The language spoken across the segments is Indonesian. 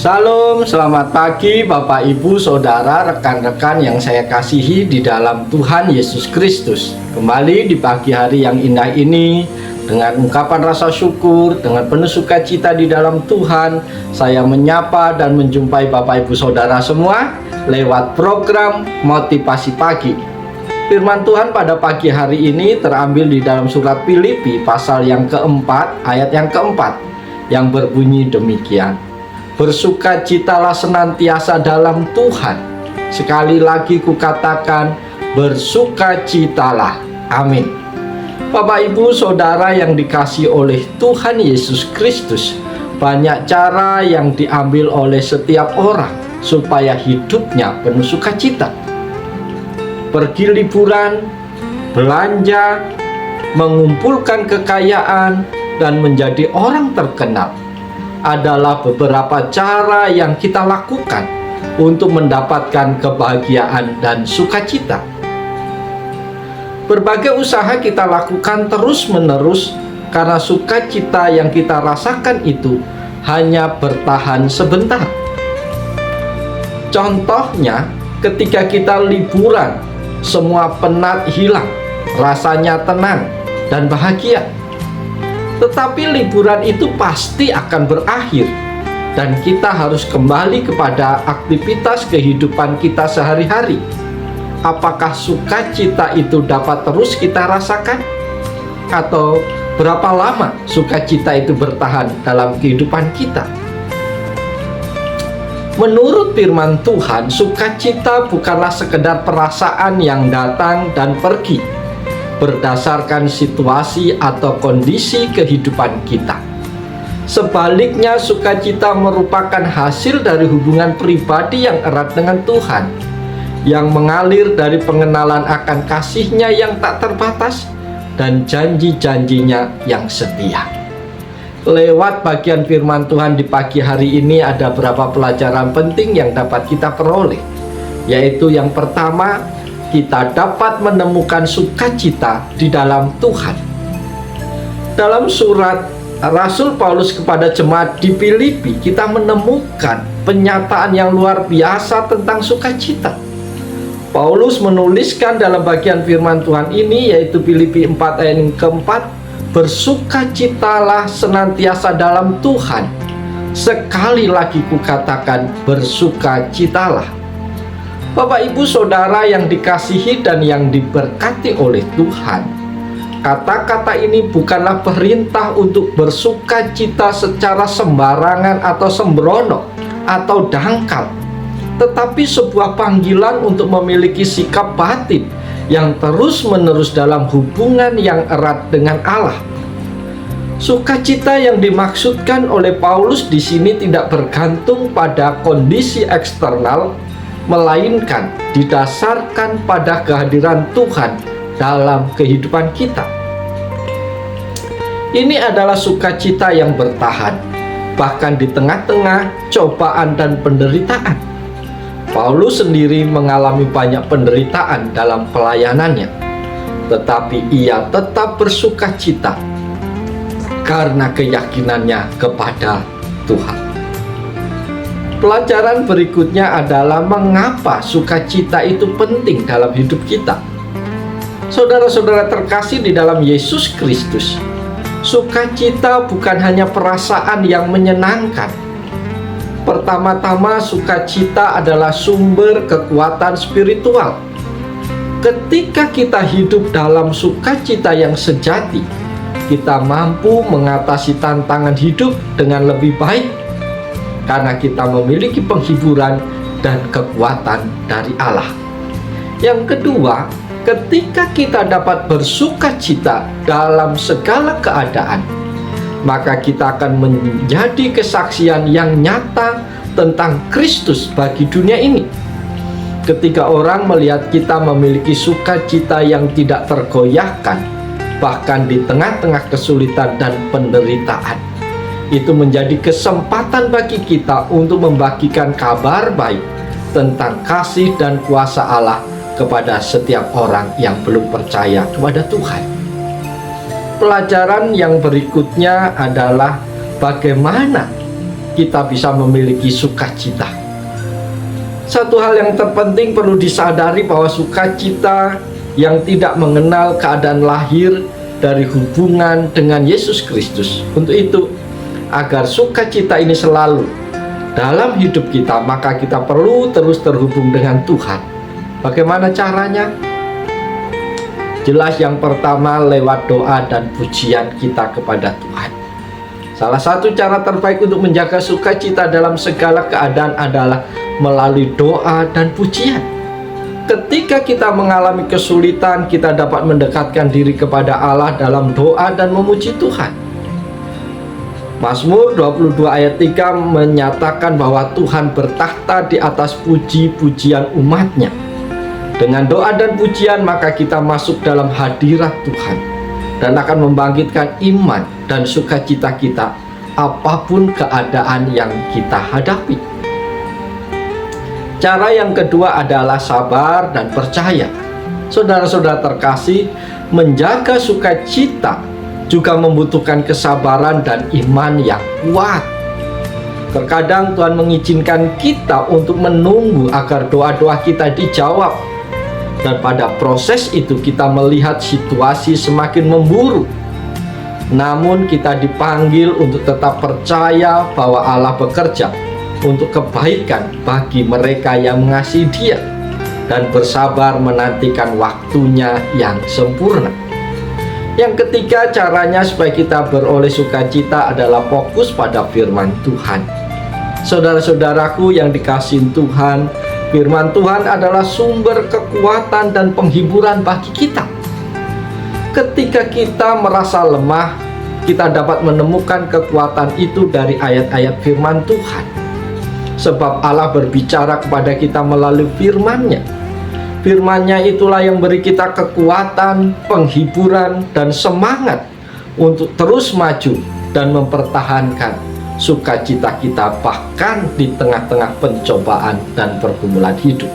Salam, selamat pagi Bapak Ibu Saudara, rekan-rekan yang saya kasihi di dalam Tuhan Yesus Kristus. Kembali di pagi hari yang indah ini, dengan ungkapan rasa syukur, dengan penuh sukacita di dalam Tuhan, saya menyapa dan menjumpai Bapak Ibu Saudara semua lewat program Motivasi Pagi. Firman Tuhan pada pagi hari ini terambil di dalam surat Filipi pasal yang keempat, ayat yang keempat, yang berbunyi demikian. Bersukacitalah senantiasa dalam Tuhan. Sekali lagi kukatakan, bersukacitalah. Amin. Bapak Ibu Saudara yang dikasihi oleh Tuhan Yesus Kristus, banyak cara yang diambil oleh setiap orang supaya hidupnya penuh sukacita. Pergi liburan, belanja, mengumpulkan kekayaan, dan menjadi orang terkenal adalah beberapa cara yang kita lakukan untuk mendapatkan kebahagiaan dan sukacita. Berbagai usaha kita lakukan terus-menerus karena sukacita yang kita rasakan itu hanya bertahan sebentar. Contohnya, ketika kita liburan, semua penat hilang, rasanya tenang dan bahagia. Tetapi liburan itu pasti akan berakhir dan kita harus kembali kepada aktivitas kehidupan kita sehari-hari. Apakah sukacita itu dapat terus kita rasakan? Atau berapa lama sukacita itu bertahan dalam kehidupan kita? Menurut firman Tuhan, sukacita bukanlah sekedar perasaan yang datang dan pergi berdasarkan situasi atau kondisi kehidupan kita. Sebaliknya, sukacita merupakan hasil dari hubungan pribadi yang erat dengan Tuhan, yang mengalir dari pengenalan akan kasih-Nya yang tak terbatas dan janji-janjinya yang setia. Lewat bagian firman Tuhan di pagi hari ini ada beberapa pelajaran penting yang dapat kita peroleh, yaitu yang pertama, kita dapat menemukan sukacita di dalam Tuhan. Dalam surat Rasul Paulus kepada jemaat di Filipi, kita menemukan penyataan yang luar biasa tentang sukacita. Paulus menuliskan dalam bagian firman Tuhan ini, yaitu Filipi 4 ayat yang keempat, bersukacitalah senantiasa dalam Tuhan. Sekali lagi kukatakan, bersukacitalah. Bapak Ibu Saudara yang dikasihi dan yang diberkati oleh Tuhan, kata-kata ini bukanlah perintah untuk bersukacita secara sembarangan atau sembrono atau dangkal, tetapi sebuah panggilan untuk memiliki sikap batin yang terus-menerus dalam hubungan yang erat dengan Allah. Sukacita yang dimaksudkan oleh Paulus di sini tidak bergantung pada kondisi eksternal, melainkan didasarkan pada kehadiran Tuhan dalam kehidupan kita. Ini adalah sukacita yang bertahan, bahkan di tengah-tengah cobaan dan penderitaan. Paulus sendiri mengalami banyak penderitaan dalam pelayanannya, tetapi ia tetap bersukacita karena keyakinannya kepada Tuhan. Pelajaran berikutnya adalah mengapa sukacita itu penting dalam hidup kita. Saudara-saudara terkasih di dalam Yesus Kristus, sukacita bukan hanya perasaan yang menyenangkan. Pertama-tama, sukacita adalah sumber kekuatan spiritual. Ketika kita hidup dalam sukacita yang sejati, kita mampu mengatasi tantangan hidup dengan lebih baik, karena kita memiliki penghiburan dan kekuatan dari Allah. Yang kedua, ketika kita dapat bersukacita dalam segala keadaan, maka kita akan menjadi kesaksian yang nyata tentang Kristus bagi dunia ini. Ketika orang melihat kita memiliki sukacita yang tidak tergoyahkan, bahkan di tengah-tengah kesulitan dan penderitaan, itu menjadi kesempatan bagi kita untuk membagikan kabar baik tentang kasih dan kuasa Allah kepada setiap orang yang belum percaya kepada Tuhan. Pelajaran yang berikutnya adalah bagaimana kita bisa memiliki sukacita. Satu hal yang terpenting perlu disadari bahwa sukacita yang tidak mengenal keadaan lahir dari hubungan dengan Yesus Kristus. Untuk itu, agar sukacita ini selalu dalam hidup kita, maka kita perlu terus terhubung dengan Tuhan. Bagaimana caranya? Jelas yang pertama lewat doa dan pujian kita kepada Tuhan. Salah satu cara terbaik untuk menjaga sukacita dalam segala keadaan adalah melalui doa dan pujian. Ketika kita mengalami kesulitan, kita dapat mendekatkan diri kepada Allah dalam doa dan memuji Tuhan. Mazmur 22 ayat 3 menyatakan bahwa Tuhan bertakhta di atas puji-pujian umatnya. Dengan doa dan pujian, maka kita masuk dalam hadirat Tuhan dan akan membangkitkan iman dan sukacita kita apapun keadaan yang kita hadapi. Cara yang kedua adalah sabar dan percaya. Saudara-saudara terkasih, menjaga sukacita juga membutuhkan kesabaran dan iman yang kuat. Terkadang Tuhan mengizinkan kita untuk menunggu agar doa-doa kita dijawab. Dan pada proses itu kita melihat situasi semakin memburuk. Namun kita dipanggil untuk tetap percaya bahwa Allah bekerja untuk kebaikan bagi mereka yang mengasihi Dia dan bersabar menantikan waktunya yang sempurna. Yang ketiga, caranya supaya kita beroleh sukacita adalah fokus pada firman Tuhan. Saudara-saudaraku yang dikasihi Tuhan, firman Tuhan adalah sumber kekuatan dan penghiburan bagi kita. Ketika kita merasa lemah, kita dapat menemukan kekuatan itu dari ayat-ayat firman Tuhan. Sebab Allah berbicara kepada kita melalui firman-Nya. Firman-Nya itulah yang beri kita kekuatan, penghiburan, dan semangat untuk terus maju dan mempertahankan sukacita kita bahkan di tengah-tengah pencobaan dan pergumulan hidup.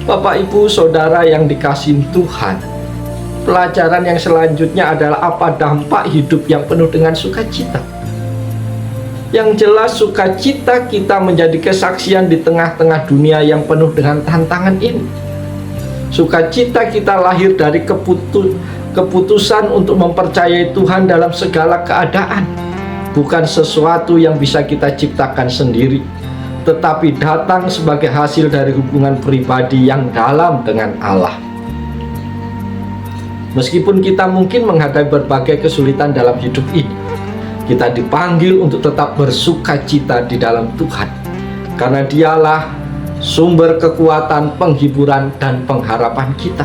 Bapak, Ibu, Saudara yang dikasihi Tuhan, pelajaran yang selanjutnya adalah apa dampak hidup yang penuh dengan sukacita. Yang jelas sukacita kita menjadi kesaksian di tengah-tengah dunia yang penuh dengan tantangan ini. Sukacita kita lahir dari keputusan untuk mempercayai Tuhan dalam segala keadaan. Bukan sesuatu yang bisa kita ciptakan sendiri, tetapi datang sebagai hasil dari hubungan pribadi yang dalam dengan Allah. Meskipun kita mungkin menghadapi berbagai kesulitan dalam hidup ini, kita dipanggil untuk tetap bersukacita di dalam Tuhan, karena Dialah sumber kekuatan, penghiburan, dan pengharapan kita.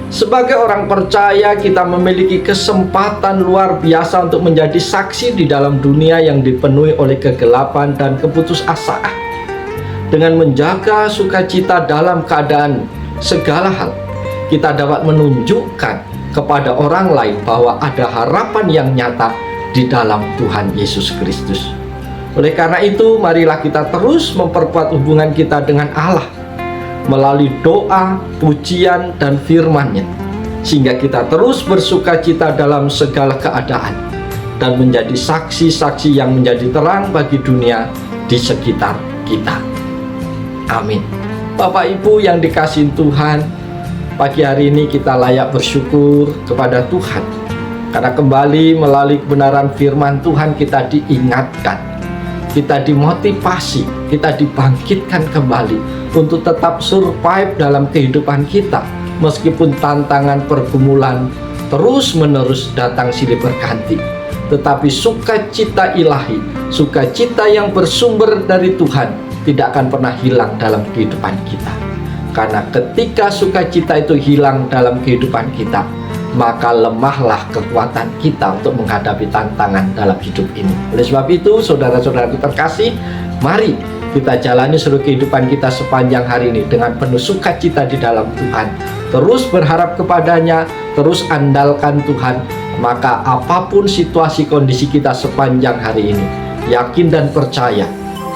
Sebagai orang percaya, kita memiliki kesempatan luar biasa untuk menjadi saksi di dalam dunia yang dipenuhi oleh kegelapan dan keputusasaan. Dengan menjaga sukacita dalam keadaan segala hal, kita dapat menunjukkan kepada orang lain bahwa ada harapan yang nyata di dalam Tuhan Yesus Kristus. Oleh karena itu, marilah kita terus memperkuat hubungan kita dengan Allah melalui doa, pujian, dan firman-Nya, sehingga kita terus bersukacita dalam segala keadaan dan menjadi saksi-saksi yang menjadi terang bagi dunia di sekitar kita. Amin. Bapak, Ibu yang dikasihi Tuhan, pagi hari ini kita layak bersyukur kepada Tuhan, karena kembali melalui kebenaran firman Tuhan kita diingatkan, kita dimotivasi, kita dibangkitkan kembali untuk tetap survive dalam kehidupan kita. Meskipun tantangan pergumulan terus-menerus datang silih berganti, tetapi sukacita ilahi, sukacita yang bersumber dari Tuhan tidak akan pernah hilang dalam kehidupan kita. Karena ketika sukacita itu hilang dalam kehidupan kita, maka lemahlah kekuatan kita untuk menghadapi tantangan dalam hidup ini. Oleh sebab itu, saudara-saudaraku terkasih, mari kita jalani seluruh kehidupan kita sepanjang hari ini dengan penuh sukacita di dalam Tuhan. Terus berharap kepadanya, terus andalkan Tuhan. Maka apapun situasi kondisi kita sepanjang hari ini, yakin dan percaya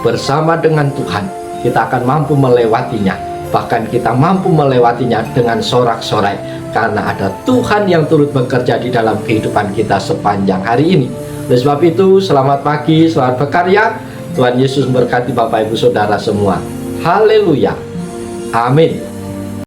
bersama dengan Tuhan, kita akan mampu melewatinya bahkan kita mampu melewatinya dengan sorak-sorai karena ada Tuhan yang turut bekerja di dalam kehidupan kita sepanjang hari ini. Oleh sebab itu, selamat pagi, selamat berkarya. Tuhan Yesus memberkati Bapak Ibu Saudara semua. Haleluya. Amin.